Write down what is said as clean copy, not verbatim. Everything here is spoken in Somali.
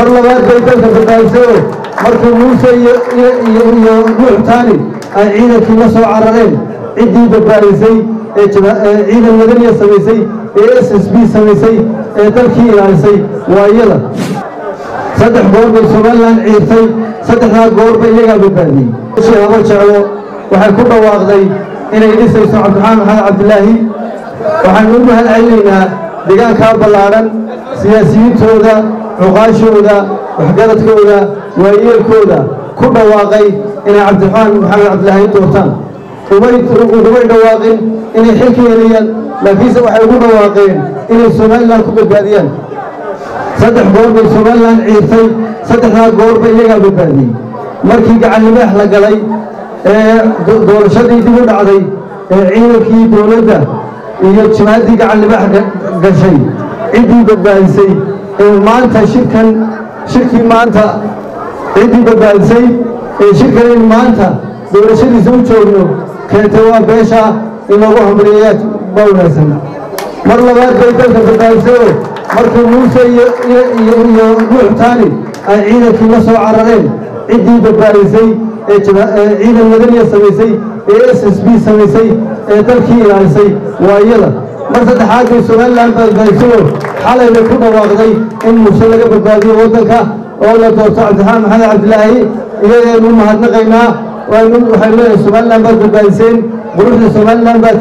mar labaad bay dalka badbaadisay markii muuse iyo nuuxtaani ay ciidankii la soo carareen ciddii badbaadisay ee ciidan madaniya samaysay ee SSB samaysay ee dalkii ilaalisay waa iyada saddex goor bay Somaliland ciirtay saddexdaa goor bay iyaga badbaadiyay shaqo jeclo waxay ku dhawaaqday inay dhisayso Cabdiraxmaan Maxamed Cabdilaahi waxaan ugu mahadcelinaynaa deegaanka ballaaran siyaasiyiintooda cuqaashooda waxgaradkooda waayeelkooda ku dhawaaqay inay Cabdiraxmaan Maxamed Cabdilaahi doortaan umay dhawaaqin inay xilka yeelayaan laakiinse waxay ugu dhawaaqeen inay Somaliland ku badbaadiyaan saddex goor bay Somaliland ciirtay saddexdaa goor bay iyaga badbaadiyay markii gacan libaax la galay doorashadii dib u dhacday ciidankii dowladda iyo jimaadii gacan libaax gashay ciddii badbaadisay maanta shirkii maanta ciddii badbaadisay shirkan in maanta doorashadiisa u joogno keentay waa beesha in lagu hambalyeeyaa ma wanaagsan mar labaad bay dalka badbaadisay markii muuse iyo nuuxtaani ay ciidankii la soo carareen ciddii badbaadisay ee ciidan madaniya samaysay ee SSB samaysay ee dalkii ilaalisay waa iyada mar saddexaad bay Somaliland badbaadisay xalay bay ku dhawaaqday in muuse laga badbaadiyo waddanka oo la doorto Cabdiraxmaan Maxamed Cabdilaahi iyageenu mahadnaqaynaa waxay leedahay Somaliland baad badbaadiseen quruxda Somaliland baad